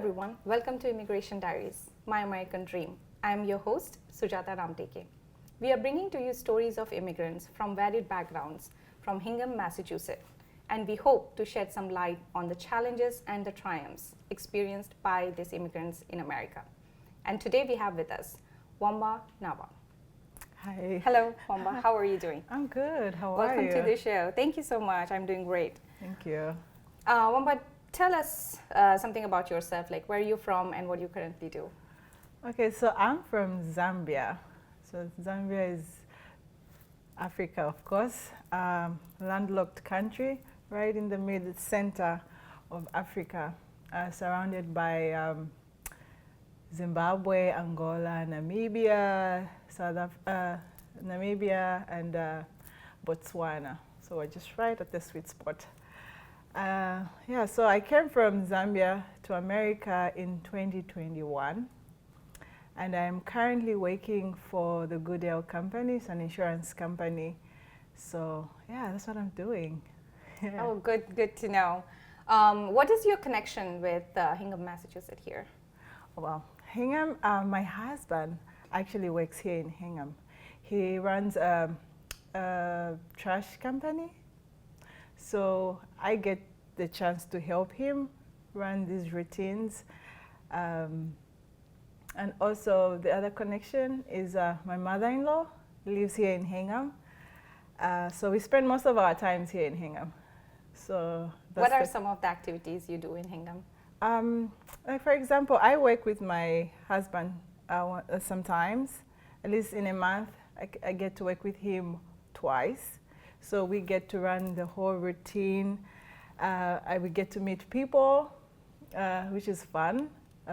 everyone, welcome to Immigration Diaries, My American Dream. I am your host, Sujata Ramteke. We are bringing to you stories of immigrants from varied backgrounds from Hingham, Massachusetts, and we hope to shed some light on the challenges and the triumphs experienced by these immigrants in America. And today we have with us Womba Nawa. Hi. Hello, Womba. How are you doing? I'm good. How are you? Welcome to the show. Thank you so much. I'm doing great. Thank you. Womba, tell us something about yourself, like where are you from and what you currently do. Okay, so I'm from Zambia. So Zambia is Africa, of course, landlocked country, right in the mid-center of Africa, surrounded by Zimbabwe, Angola, Namibia, Namibia, and Botswana. So we're just right at the sweet spot. So I came from Zambia to America in 2021, and I'm currently working for the Goodale company, it's an insurance company. So yeah, that's what I'm doing. Yeah. Oh, good to know. What is your connection with Hingham, Massachusetts here? Well, Hingham, my husband actually works here in Hingham. He runs a trash company. So I get the chance to help him run these routines. And also the other connection is my mother-in-law lives here in Hingham. So we spend most of our times here in Hingham. So what are some of the activities you do in Hingham? Like for example, I work with my husband sometimes, at least in a month, I get to work with him twice. So we get to run the whole routine. We get to meet people, which is fun.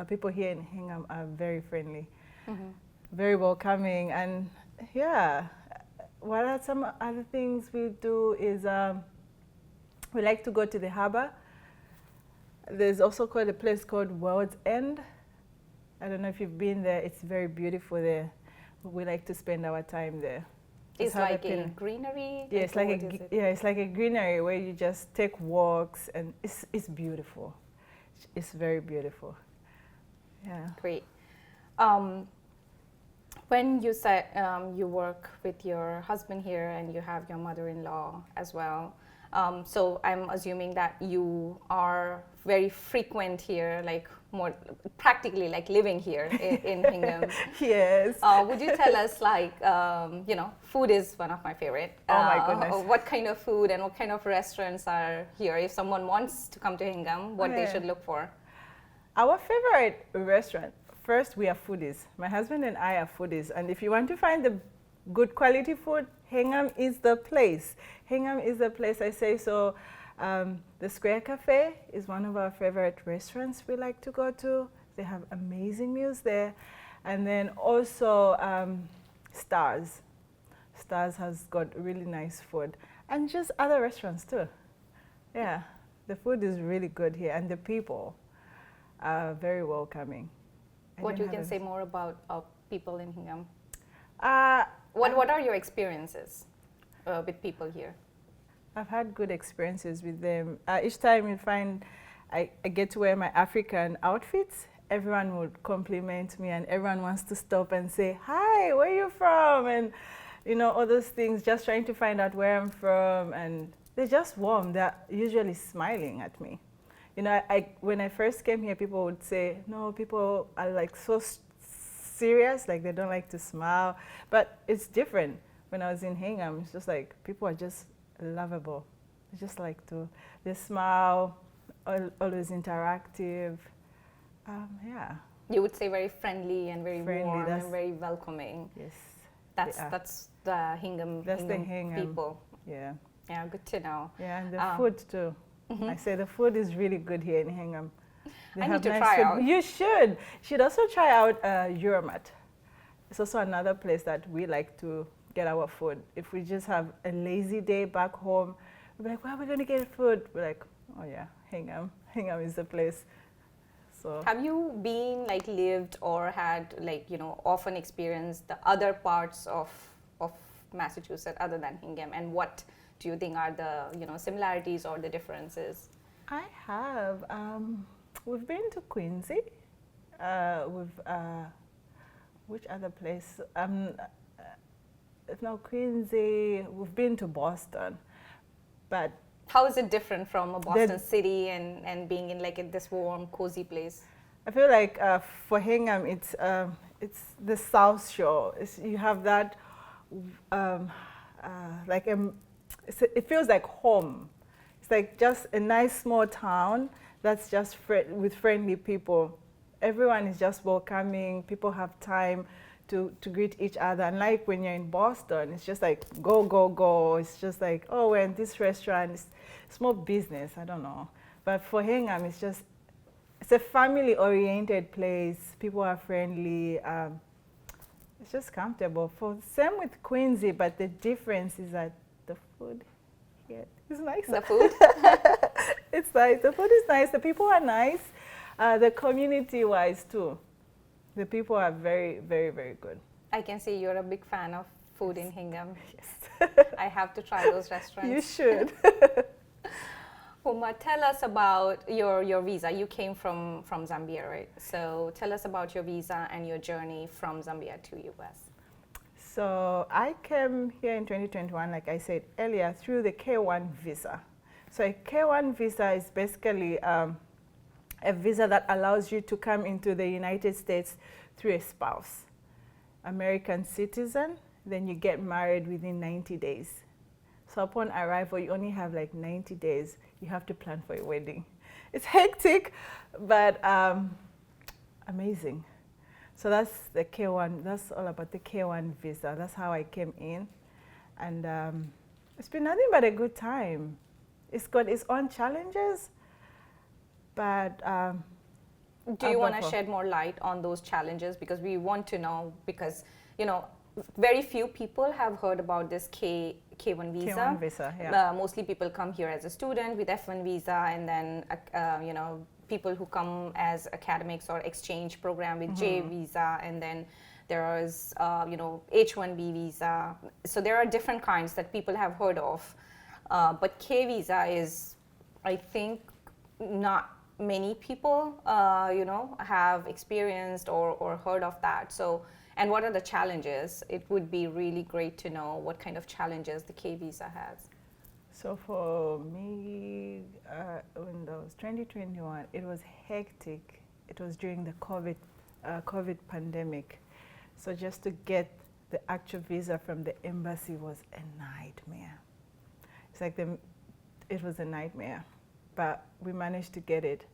People here in Hingham are very friendly, very welcoming. And yeah, what are some other things we do is we like to go to the harbor. There's also a place called World's End. I don't know if you've been there. It's very beautiful there. We like to spend our time there. It's like a greenery? Yeah, it's like a greenery where you just take walks, and it's beautiful. It's very beautiful. Yeah. Great. When you said you work with your husband here and you have your mother-in-law as well, so I'm assuming that you are very frequent here, like more practically like living here in Hingham. Yes. Would you tell us, like, food is one of my favorite. Oh my goodness. What kind of food and what kind of restaurants are here? If someone wants to come to Hingham, what they should look for? Our favorite restaurant, first we are foodies. My husband and I are foodies. And if you want to find the good quality food, Hingham is the place. Hingham is the place, I say. So the Square Cafe is one of our favorite restaurants we like to go to. They have amazing meals there. And then also Stars. Stars has got really nice food. And just other restaurants too. Yeah, the food is really good here, and the people are very welcoming. What you can say more about people in Hingham? What are your experiences with people here? I've had good experiences with them. Each time you find I get to wear my African outfits, everyone would compliment me, and everyone wants to stop and say, "Hi, where are you from?" And all those things, just trying to find out where I'm from. And they're just warm. They're usually smiling at me. When I first came here, people would say, no, people are like so serious, like they don't like to smile. But it's different. When I was in Hingham, it's just like people are just lovable. They just like they smile, always interactive. Yeah. You would say very friendly and very warm and very welcoming. Yes. That's the Hingham people. Yeah. Yeah, good to know. Yeah, and the food too. I say the food is really good here in Hingham. I need to try out. You should. You should also try out Euromat. It's also another place that we like to get our food. If we just have a lazy day back home, we're like, where are we going to get food? We're like, oh yeah, Hingham. Hingham is the place. So. Have you been lived or had often experienced the other parts of Massachusetts other than Hingham, and what do you think are the similarities or the differences? I have. We've been to Quincy. Which other place? No, Quincy. We've been to Boston, but How is it different from a Boston city and being in like in this warm, cozy place? I feel like for Hingham, it's the South Shore. You have that, um, like it feels like home. It's like just a nice small town that's just with friendly people. Everyone is just welcoming. People have time to greet each other. And like when you're in Boston, it's just like go, go, go. It's just like, oh, we're in this restaurant. It's more business. I don't know. But for Hingham, it's a family-oriented place. People are friendly. It's just comfortable. Same with Quincy, but the difference is that the food here is nice. The food? It's nice. The food is nice. The people are nice. The community-wise too. The people are very, very, very good. I can see you're a big fan of food in Hingham. Yes. I have to try those restaurants. You should. Womba, tell us about your visa. You came from Zambia, right? So tell us about your visa and your journey from Zambia to US. So I came here in 2021, like I said earlier, through the K1 visa. So a K1 visa is basically a visa that allows you to come into the United States through a spouse, American citizen, then you get married within 90 days. So upon arrival, you only have like 90 days. You have to plan for your wedding. It's hectic, but amazing. So that's the K1, that's all about the K1 visa. That's how I came in. And it's been nothing but a good time. It's got its own challenges, but do you want to shed more light on those challenges? Because we want to know, because, you know, very few people have heard about this K1 visa. K1 visa, yeah. Mostly people come here as a student with F1 visa, and then, you know, people who come as academics or exchange program with J visa, and then there is, you know, H1B visa. So there are different kinds that people have heard of. But K visa is, I think, not many people, you know, have experienced or heard of that. So, and what are the challenges? It would be really great to know what kind of challenges the K visa has. So for me, when that was 2021, it was hectic. It was during the COVID pandemic. So just to get the actual visa from the embassy was a nightmare. It's like it was a nightmare, but we managed to get it.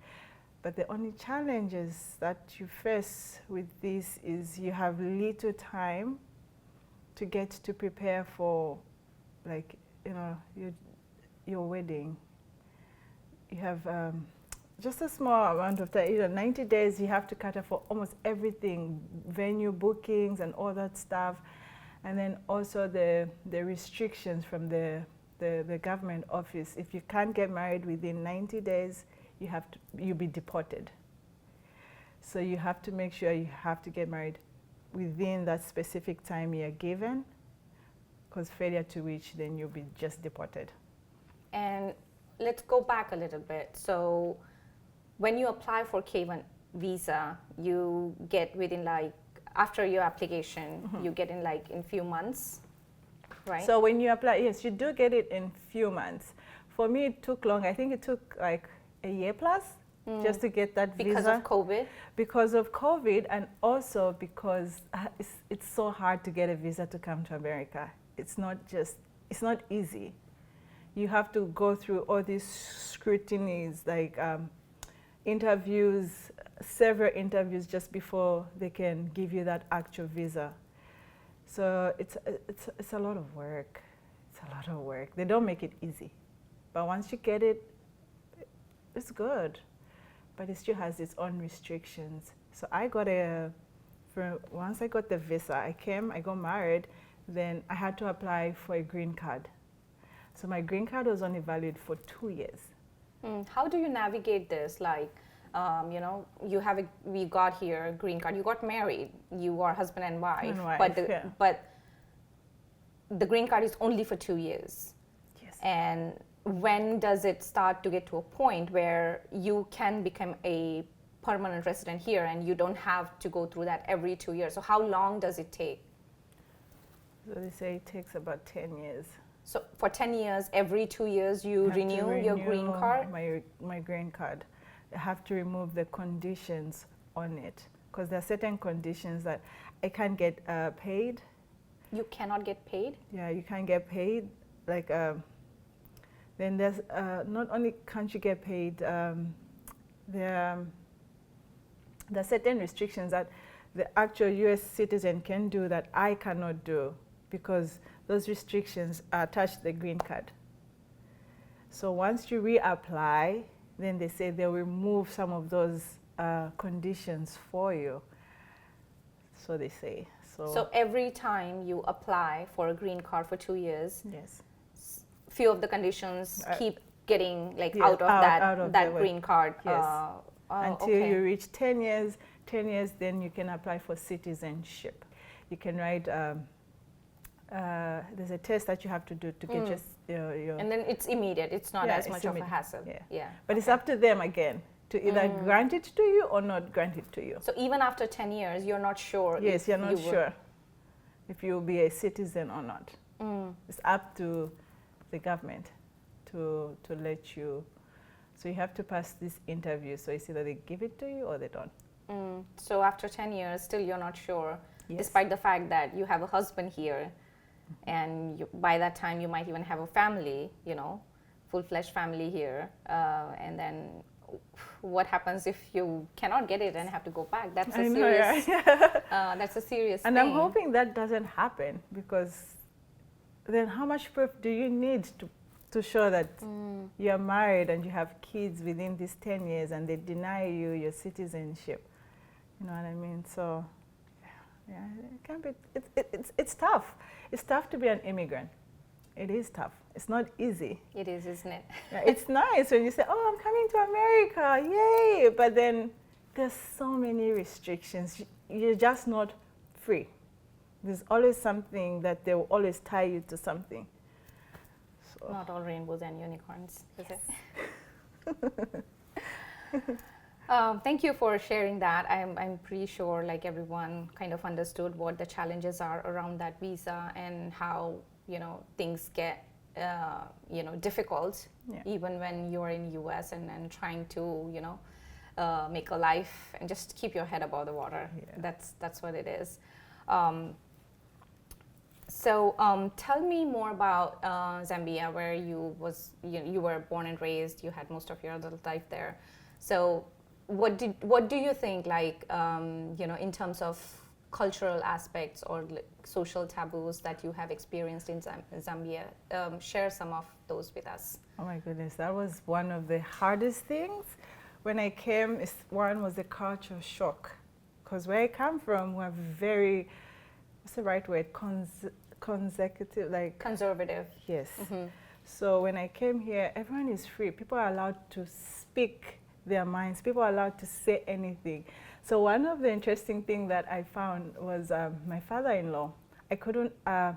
But the only challenges that you face with this is you have little time to get to prepare for, like, you know, your wedding. You have just a small amount of time, you know, 90 days, you have to cater for almost everything, venue bookings and all that stuff. And then also the restrictions from the government office. If you can't get married within 90 days, you'll be deported. So you have to make sure you have to get married within that specific time you're given, because failure to which, then you'll be just deported. And let's go back a little bit. So when you apply for K1 visa, you get within like, after your application, you get in like in few months, right? So when you apply, yes, you do get it in few months. For me, it took long. I think it took like a year plus just to get that visa. Because of COVID? Because of COVID, and also because it's so hard to get a visa to come to America. It's not easy. You have to go through all these scrutinies, like interviews, several interviews just before they can give you that actual visa. So it's a lot of work. It's a lot of work. They don't make it easy. But once you get it, it's good. But it still has its own restrictions. So I got once I got the visa, I got married, then I had to apply for a green card. So my green card was only valid for 2 years. How do you navigate this? Like, you know, we got here a green card. You got married. You are husband and wife. But the green card is only for 2 years. Yes. And when does it start to get to a point where you can become a permanent resident here and you don't have to go through that every 2 years? So how long does it take? So they say it takes about 10 years. So for 10 years, every 2 years you renew your green card? My green card. I have to remove the conditions on it because there are certain conditions that I can't get paid. You cannot get paid? Yeah, you can't get paid. Like then there's not only can't you get paid, there are certain restrictions that the actual U.S. citizen can do that I cannot do because those restrictions are attached to the green card. So once you reapply, then they say they'll remove some of those conditions for you. So they say. So every time you apply for a green card for 2 years, yes, few of the conditions keep getting like yeah, out of that green card. Yes. Until you reach 10 years, then you can apply for citizenship. You can write, there's a test that you have to do to get your... And then it's immediate, it's not as much of a hassle. Yeah. But it's up to them again to either grant it to you or not grant it to you. So even after 10 years, you're not sure? Yes, you're not sure if you'll be a citizen or not. It's up to the government to let you. So you have to pass this interview. So it's either they give it to you or they don't. So after 10 years, still you're not sure, yes, despite the fact that you have a husband here, and by that time you might even have a family, you know, full-fledged family here, and then what happens if you cannot get it and have to go back? That's a serious. That's a serious and thing. I'm hoping that doesn't happen, because then how much proof do you need to show that you're married and you have kids within these 10 years and they deny you your citizenship? You know what I mean? So, yeah, it can be. It's tough. It's tough to be an immigrant. It is tough. It's not easy. It is, isn't it? Yeah, it's nice when you say, "Oh, I'm coming to America, yay!" But then there's so many restrictions. You're just not free. There's always something that they will always tie you to something. So. Not all rainbows and unicorns, is yes. it? Thank you for sharing that. I'm pretty sure like everyone kind of understood what the challenges are around that visa and how, you know, things get you know, difficult, even when you're in US and trying to, you know, make a life and just keep your head above the water. That's what it is. So tell me more about Zambia, where you were born and raised. You had most of your adult life there. So what do you think, like, you know, in terms of cultural aspects or like social taboos that you have experienced in Zambia? Share some of those with us. Oh my goodness, that was one of the hardest things. When I came, one was the culture shock. Because where I come from, we're very, what's the right word? Consecutive, like... Conservative. Yes. So when I came here, everyone is free. People are allowed to speak their minds. People are allowed to say anything. So one of the interesting things that I found was my father-in-law. I couldn't, I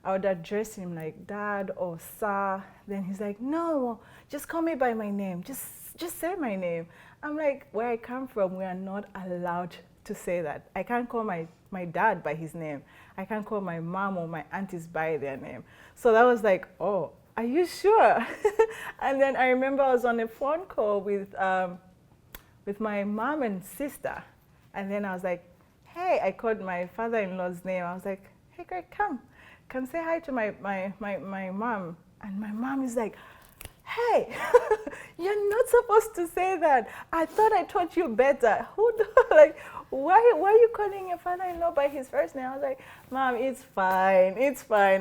would address him like dad or sir. Then he's like, no, just call me by my name. Just say my name. I'm like, where I come from, we are not allowed to say that. I can't call my dad by his name. I can't call my mom or my aunties by their name. So that was like, oh, are you sure? And then I remember I was on a phone call with my mom and sister. And then I was like, hey, I called my father-in-law's name. I was like, hey, Greg, come say hi to my mom. And my mom is like, hey, you're not supposed to say that. I thought I taught you better. Like, why are you calling your father-in-law by his first name? I was like, Mom, it's fine.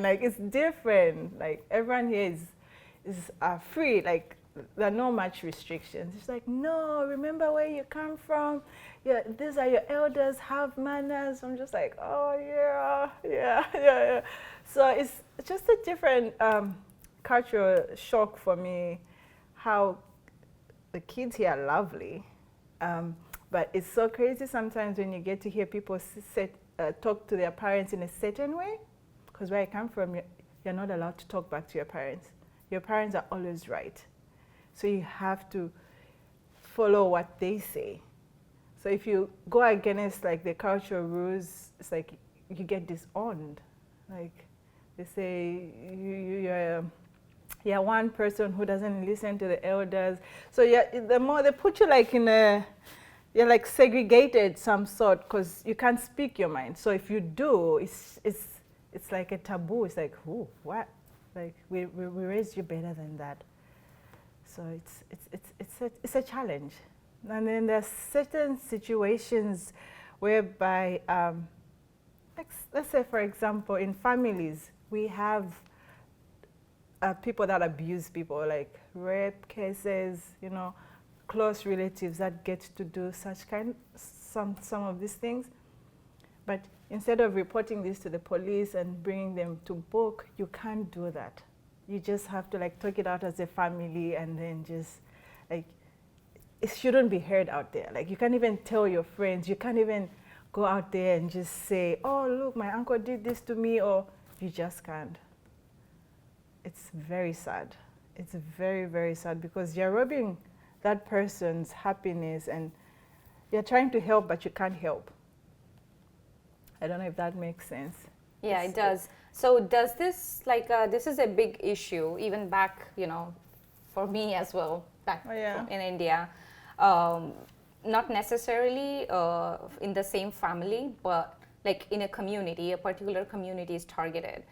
Like, it's different. Like, everyone here is free. Like, there are no much restrictions. It's like, no, remember where you come from. Yeah, these are your elders, have manners. I'm just like, oh, yeah. So it's just a different cultural shock for me, how the kids here are lovely. But it's so crazy sometimes when you get to hear people talk to their parents in a certain way. Because where I come from, you're not allowed to talk back to your parents. your parents are always right. So you have to follow what they say. So if you go against like the cultural rules, it's like you get disowned. Like they say you're one person who doesn't listen to the elders. So the more they put you like in a, you're like segregated some sort because you can't speak your mind. So if you do, it's like a taboo. It's like, ooh, what? Like we raised you better than that. So it's a challenge. And then there's certain situations whereby, let's say for example, in families, we have people that abuse people, like rape cases, you know, close relatives that get to do some of these things. But instead of reporting this to the police and bringing them to book, you can't do that. You just have to like talk it out as a family, and then just like, it shouldn't be heard out there. Like you can't even tell your friends, you can't even go out there and just say, oh look, my uncle did this to me, or you just can't. It's very sad. It's very, very sad because you're robbing that person's happiness and you're trying to help, but you can't help. I don't know if that makes sense. Yeah, it does. So does this, like, this is a big issue, even back, you know, for me as well, back in India. Not necessarily in the same family, but like in a community, a particular community is targeted.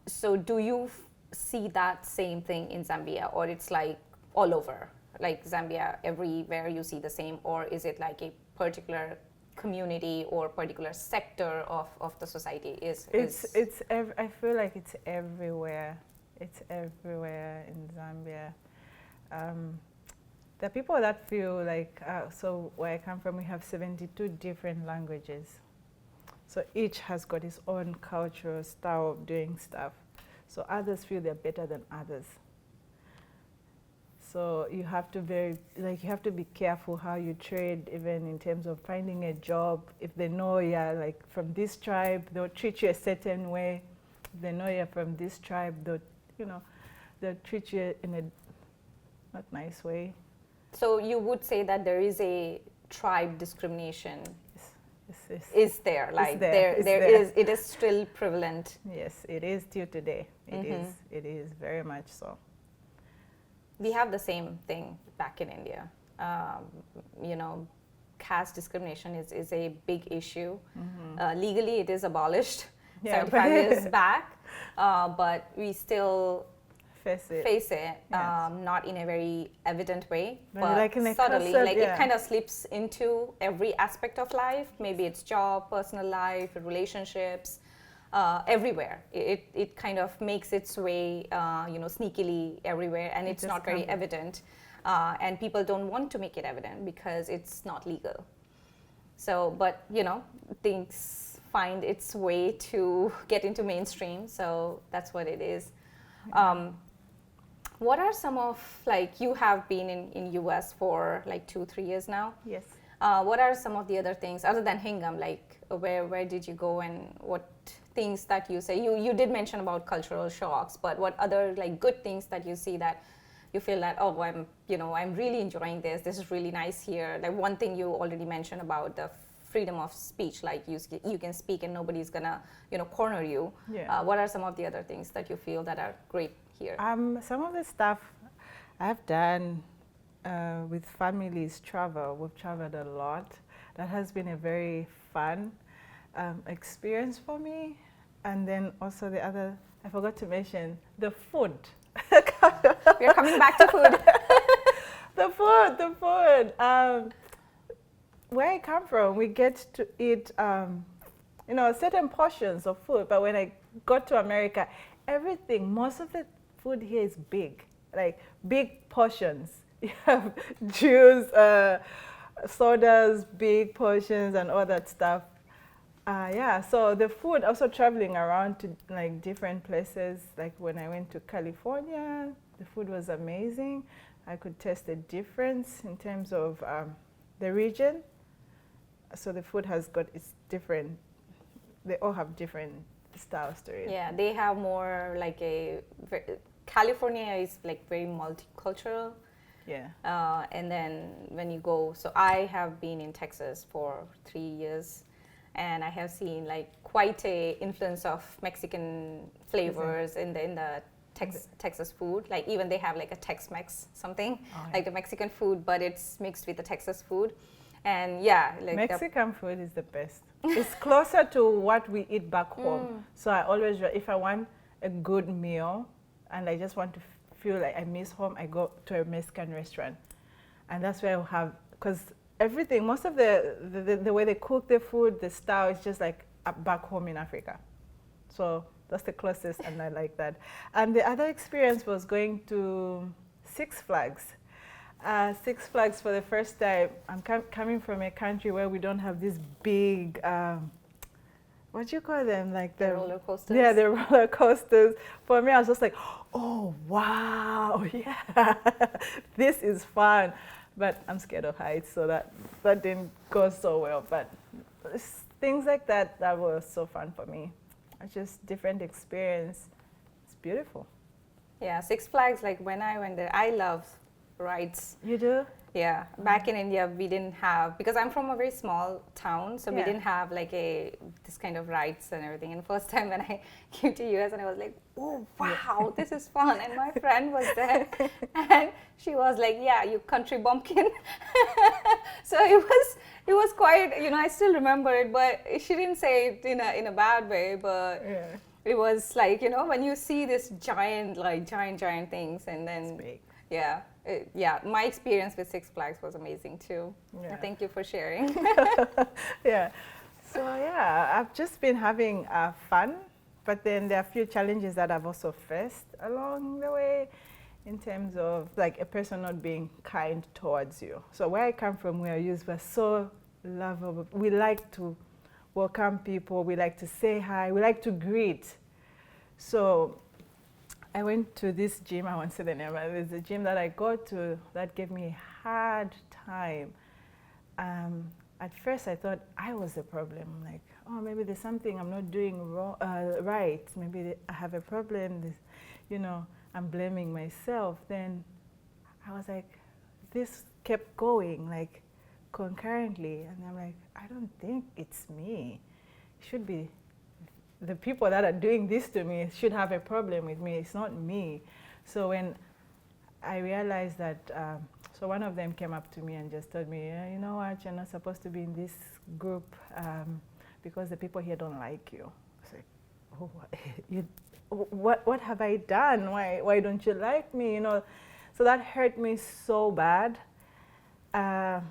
So do you see that same thing in Zambia, or it's like all over? Like Zambia, everywhere you see the same, or is it like a particular community or particular sector of the society I feel like it's everywhere. It's everywhere in Zambia. There are people that feel like, so where I come from, we have 72 different languages. So each has got its own cultural style of doing stuff. So others feel they're better than others. So you have to be careful how you trade, even in terms of finding a job. If they know you're like from this tribe, they'll treat you a certain way. If they know you're from this tribe, they'll treat you in a not nice way. So you would say that there is a tribe discrimination. Yes. Is there, like it is still prevalent? Yes, it is till today. It is very much so. We have the same thing back in India. You know, caste discrimination is a big issue. Legally, it is abolished 75 years back, but we still face it, not in a very evident way, but like subtly, it kind of slips into every aspect of life. Maybe it's job, personal life, relationships, everywhere. It kind of makes its way, sneakily everywhere, and it's not very evident. And people don't want to make it evident because it's not legal. So, but, things find its way to get into mainstream. So that's what it is. What are some of, like, you have been in US for like 2-3 years now? Yes. What are some of the other things other than Hingham? Like, where did you go, and what things that you say? You did mention about cultural shocks, but what other like good things that you see that you feel that, oh, I'm really enjoying this. This is really nice here. Like one thing you already mentioned about the freedom of speech, like you can speak and nobody's gonna corner you. Yeah. What are some of the other things that you feel that are great here? Some of the stuff I've done with families we've traveled a lot. That has been a very fun experience for me. And then also the other, I forgot to mention, the food. We're coming back to food. The food. Where I come from, we get to eat, certain portions of food. But when I got to America, most of the food here is big, like big portions. You have juice, sodas, big portions, and all that stuff. So the food, also traveling around to like different places, like when I went to California, the food was amazing. I could taste the difference in terms of the region. So the food has got its different, they all have different styles to it. Yeah, they have more like a California is like very multicultural. Yeah. And then when you go, so I have been in Texas for 3 years, and I have seen like quite a influence of Mexican flavors in the Texas food. Like even they have like a Tex-Mex something, like the Mexican food, but it's mixed with the Texas food. And yeah, like Mexican food is the best. It's closer to what we eat back home. So I always, if I want a good meal and I just want to feel like I miss home, I go to a Mexican restaurant. And that's where I have, because everything, most of the way they cook the food, the style is just like back home in Africa. So that's the closest, and I like that. And the other experience was going to Six Flags. Six Flags for the first time. I'm coming from a country where we don't have these big, what do you call them? Like the roller coasters? Yeah, the roller coasters. For me, I was just like, oh, wow, yeah, this is fun. But I'm scared of heights, so that didn't go so well. But things like that was so fun for me. It's just different experience. It's beautiful. Yeah, Six Flags, like when I went there, I love rides. You do? Yeah, back in India we didn't have, because I'm from a very small town, so we didn't have like this kind of rides and everything. And first time when I came to US, and I was like, oh wow, this is fun. And my friend was there, and she was like, yeah, you country bumpkin. So it was quite, I still remember it, but she didn't say it in a bad way, but it was like, when you see this giant things, and then it's big. Yeah, my experience with Six Flags was amazing too. Yeah. Thank you for sharing. Yeah. So yeah, I've just been having fun, but then there are a few challenges that I've also faced along the way, in terms of like a person not being kind towards you. So where I come from, we're so lovable. We like to welcome people. We like to say hi. We like to greet. So I went to this gym, I won't say the name, but there's a gym that I go to that gave me a hard time. At first I thought I was the problem, like, oh, maybe there's something I'm not doing right, maybe I have a problem, I'm blaming myself. Then I was like, this kept going, like, concurrently, and I'm like, I don't think it's me. It should be the people that are doing this to me should have a problem with me. It's not me. So when I realized that, so one of them came up to me and just told me, yeah, you know what, you're not supposed to be in this group because the people here don't like you. I was like, oh, what have I done? Why don't you like me? So that hurt me so bad. Yeah,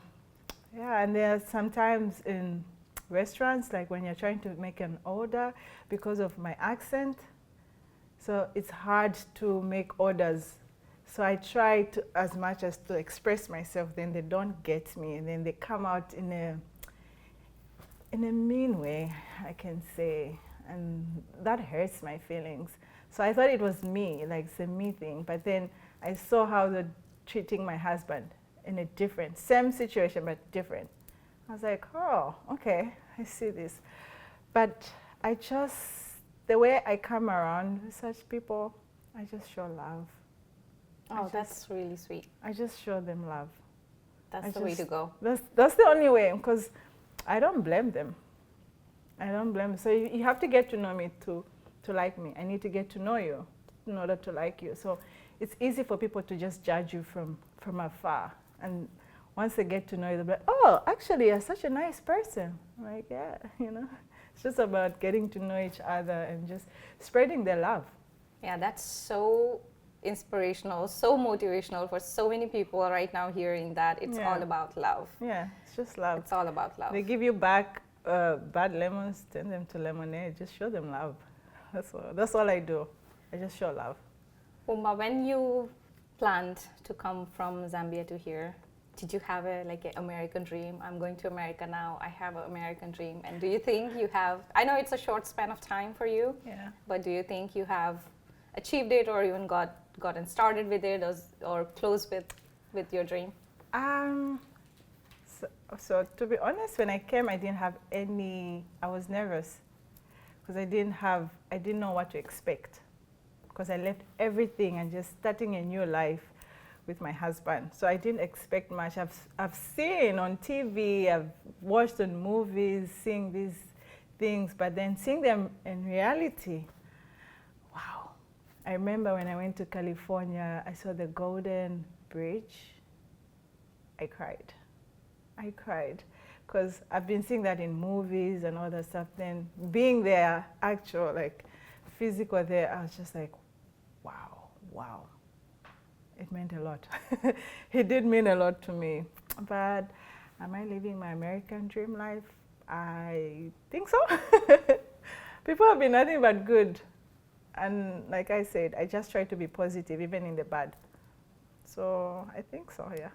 and there are sometimes in restaurants, like when you're trying to make an order, because of my accent, so it's hard to make orders. So I try to, as much as to express myself, then they don't get me, and then they come out in a mean way, I can say, and that hurts my feelings. So I thought it was me, like it's a me thing, but then I saw how they're treating my husband in a same situation, but different. I was like, oh, okay, I see this. But the way I come around with such people, I just show love. Oh, that's really sweet. I just show them love. That's the way to go. That's the only way, because I don't blame them. I don't blame them. So you have to get to know me to like me. I need to get to know you in order to like you. So it's easy for people to just judge you from afar. And once they get to know you, they'll be like, oh, actually, you're such a nice person. I'm like, yeah, It's just about getting to know each other and just spreading their love. Yeah, that's so inspirational, so motivational for so many people right now hearing that. It's all about love. Yeah, it's just love. It's all about love. They give you back bad lemons, turn them to lemonade. Just show them love. That's all I do. I just show love. Womba, when you planned to come from Zambia to here, did you have an American dream? I'm going to America now. I have an American dream. And do you think you have, I know it's a short span of time for you, but do you think you have achieved it, or even gotten started with it, or close with your dream? So to be honest, when I came, I didn't have I was nervous because I didn't know what to expect. because I left everything and just starting a new life with my husband. So I didn't expect much. I've seen on TV, I've watched on movies, seeing these things, but then seeing them in reality, wow. I remember when I went to California, I saw the Golden Bridge. I cried. I cried because I've been seeing that in movies and all that stuff. Then being there, actual, like physical there, I was just like, wow, wow. It meant a lot. It did mean a lot to me. But am I living my American dream life? I think so. People have been nothing but good. And like I said, I just try to be positive, even in the bad. So I think so, yeah.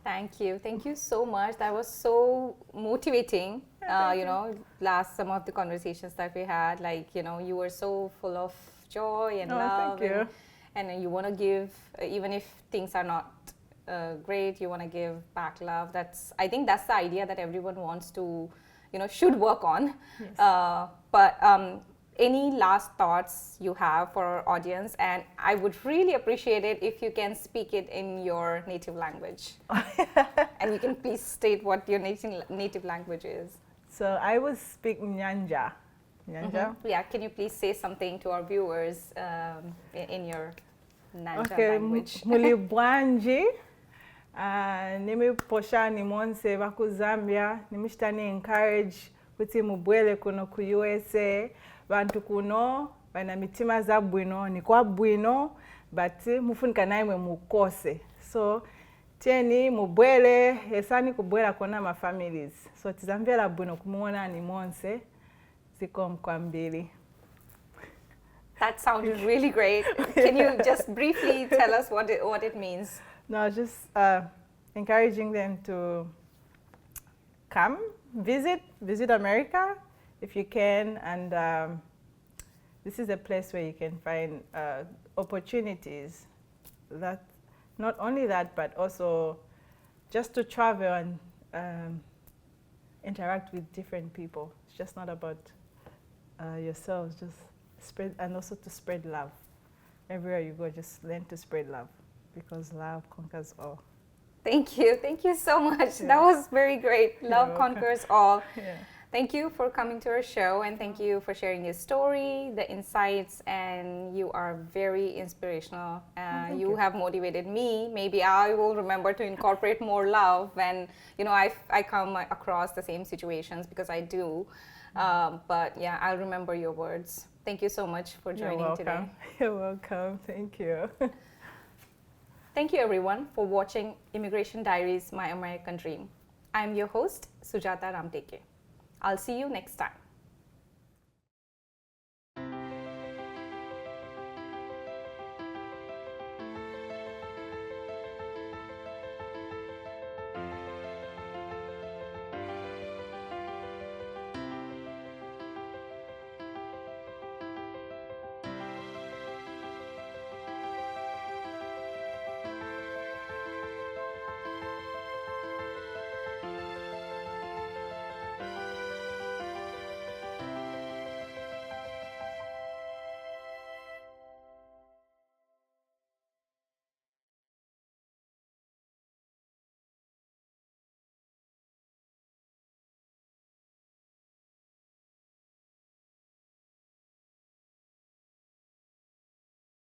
Thank you. Thank you so much. That was so motivating. You know, some of the conversations that we had, like, you know, you were so full of joy and love. Thank you. And you want to give, even if things are not great, you want to give back love. I think that's the idea that everyone wants to, you know, should work on. Yes. But any last thoughts you have for our audience? And I would really appreciate it if you can speak it in your native language. And you can please state what your native language is. So I will speak Nyanja. Nyanja? Yeah, can you please say something to our viewers in your Nyanja language? Muli bwanji, nimi posha ni monse baku Zambia, nimi shitani encourage kuti mubwele kuno ku USA, bantu kuno, bana mitima za bwino, ni kwa bwino, but mufunika naimwe mukose. So, tieni mubwele, esani kubwela kona ma families. So, tizamvela bwino kumuona ni monse, zikom kwa mbili. That sounded really great. Can you just briefly tell us what it means? No, just encouraging them to come, visit America if you can, and this is a place where you can find opportunities. That not only that, but also just to travel and interact with different people. It's just not about yourselves, just spread, and also to spread love. Everywhere you go, just learn to spread love, because love conquers all. Thank you. Thank you so much. Yeah. That was very great. Love conquers all. Yeah. Thank you for coming to our show, and thank you for sharing your story, the insights, and you are very inspirational. You have motivated me. Maybe I will remember to incorporate more love when, you know, I come across the same situations, because I do. But yeah, I'll remember your words. Thank you so much for joining today. You're welcome. Thank you. Thank you everyone for watching Immigration Diaries, My American Dream. I'm your host, Sujata Ramteke. I'll see you next time.